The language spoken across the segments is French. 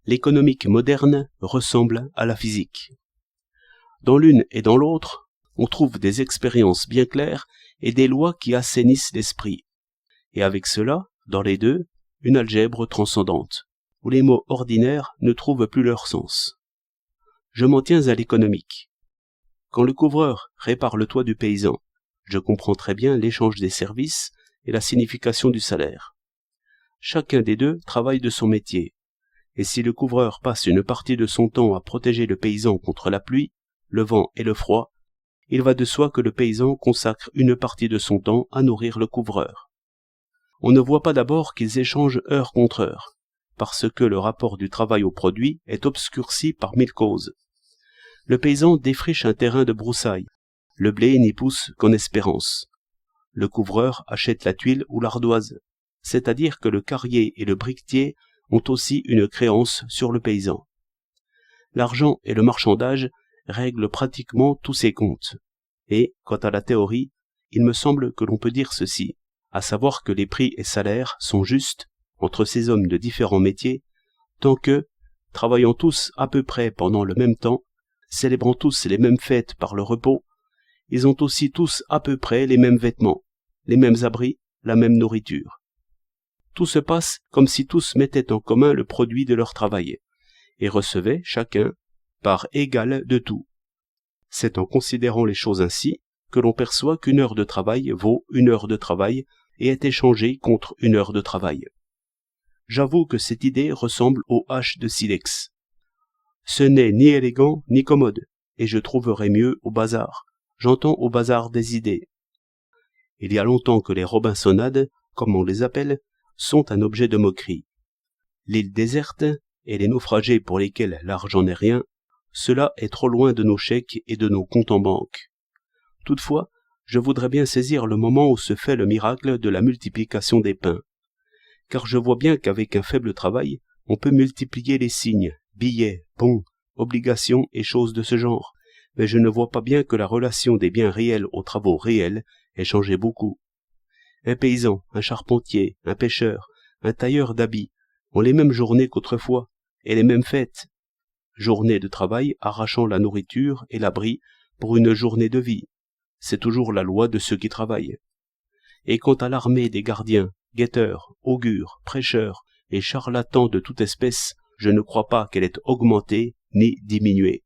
L'économique moderne ressemble à la physique. Dans l'une et dans l'autre, on trouve des expériences bien claires et des lois qui assainissent l'esprit. Et avec cela, dans les deux, une algèbre transcendante, où les mots ordinaires ne trouvent plus leur sens. Je m'en tiens à l'économique. Quand le couvreur répare le toit du paysan, je comprends très bien l'échange des services et la signification du salaire. Chacun des deux travaille de son métier, et si le couvreur passe une partie de son temps à protéger le paysan contre la pluie, le vent et le froid, il va de soi que le paysan consacre une partie de son temps à nourrir le couvreur. On ne voit pas d'abord qu'ils échangent heure contre heure, parce que le rapport du travail au produit est obscurci par 1000 causes. Le paysan défriche un terrain de broussailles, le blé n'y pousse qu'en espérance. Le couvreur achète la tuile ou l'ardoise, c'est-à-dire que le carrier et le briquetier ont aussi une créance sur le paysan. L'argent et le marchandage règlent pratiquement tous ces comptes. Et, quant à la théorie, il me semble que l'on peut dire ceci, à savoir que les prix et salaires sont justes entre ces hommes de différents métiers, tant que, travaillant tous à peu près pendant le même temps, célébrant tous les mêmes fêtes par le repos, ils ont aussi tous à peu près les mêmes vêtements, les mêmes abris, la même nourriture. Tout se passe comme si tous mettaient en commun le produit de leur travail, et recevaient chacun part égale de tout. C'est en considérant les choses ainsi que l'on perçoit qu'une heure de travail vaut une heure de travail et est échangée contre une heure de travail. J'avoue que cette idée ressemble au hache de silex. Ce n'est ni élégant ni commode, et je trouverais mieux au bazar. J'entends au bazar des idées. Il y a longtemps que les Robinsonades, comme on les appelle, sont un objet de moquerie. L'île déserte et les naufragés pour lesquels l'argent n'est rien, cela est trop loin de nos chèques et de nos comptes en banque. Toutefois, je voudrais bien saisir le moment où se fait le miracle de la multiplication des pains. Car je vois bien qu'avec un faible travail, on peut multiplier les signes, billets, bons, obligations et choses de ce genre, mais je ne vois pas bien que la relation des biens réels aux travaux réels ait changé beaucoup. Un paysan, un charpentier, un pêcheur, un tailleur d'habits ont les mêmes journées qu'autrefois, et les mêmes fêtes. Journée de travail arrachant la nourriture et l'abri pour une journée de vie. C'est toujours la loi de ceux qui travaillent. Et quant à l'armée des gardiens, guetteurs, augures, prêcheurs et charlatans de toute espèce, je ne crois pas qu'elle ait augmenté ni diminué.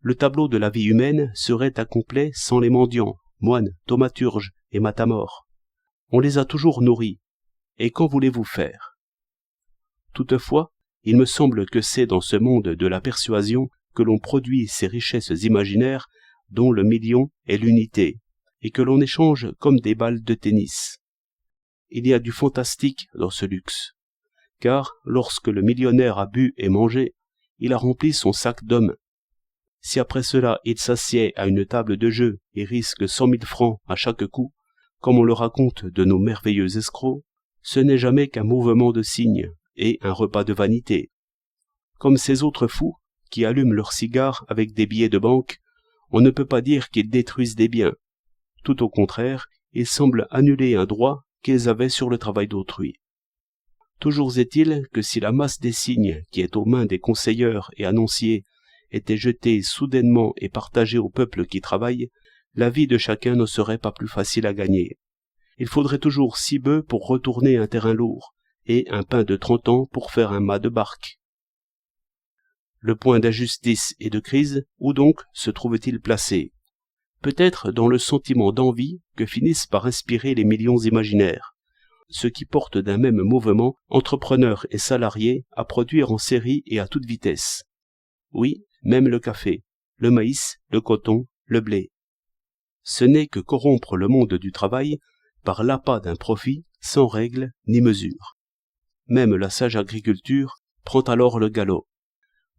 Le tableau de la vie humaine serait incomplet sans les mendiants, moines, thaumaturges et matamores. On les a toujours nourris. Et qu'en voulez-vous faire? Toutefois, il me semble que c'est dans ce monde de la persuasion que l'on produit ces richesses imaginaires dont le million est l'unité, et que l'on échange comme des balles de tennis. Il y a du fantastique dans ce luxe, car lorsque le millionnaire a bu et mangé, il a rempli son sac d'hommes. Si après cela il s'assied à une table de jeu et risque 100 000 francs à chaque coup, comme on le raconte de nos merveilleux escrocs, ce n'est jamais qu'un mouvement de cygnes et un repas de vanité. Comme ces autres fous qui allument leurs cigares avec des billets de banque, on ne peut pas dire qu'ils détruisent des biens. Tout au contraire, ils semblent annuler un droit qu'ils avaient sur le travail d'autrui. Toujours est-il que si la masse des signes qui est aux mains des conseilleurs et annonciers était jetée soudainement et partagée au peuple qui travaille, la vie de chacun ne serait pas plus facile à gagner. Il faudrait toujours 6 bœufs pour retourner un terrain lourd, et un pain de 30 ans pour faire un mât de barque. Le point d'injustice et de crise, où donc se trouve-t-il placé? Peut-être dans le sentiment d'envie que finissent par inspirer les millions imaginaires, ceux qui portent d'un même mouvement entrepreneurs et salariés à produire en série et à toute vitesse. Oui, même le café, le maïs, le coton, le blé. Ce n'est que corrompre le monde du travail par l'appât d'un profit sans règle ni mesure. Même la sage agriculture prend alors le galop.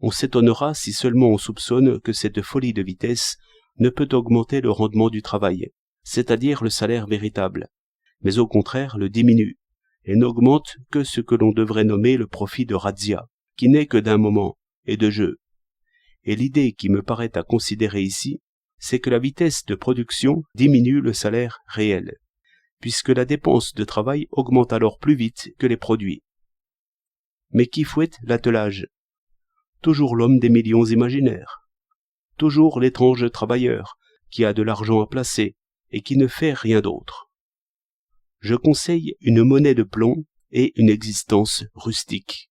On s'étonnera si seulement on soupçonne que cette folie de vitesse ne peut augmenter le rendement du travail, c'est-à-dire le salaire véritable, mais au contraire le diminue, et n'augmente que ce que l'on devrait nommer le profit de razzia, qui n'est que d'un moment et de jeu. Et l'idée qui me paraît à considérer ici, c'est que la vitesse de production diminue le salaire réel, puisque la dépense de travail augmente alors plus vite que les produits. mais qui fouette l'attelage. Toujours l'homme des millions imaginaires. Toujours l'étrange travailleur qui a de l'argent à placer et qui ne fait rien d'autre. Je conseille une monnaie de plomb et une existence rustique.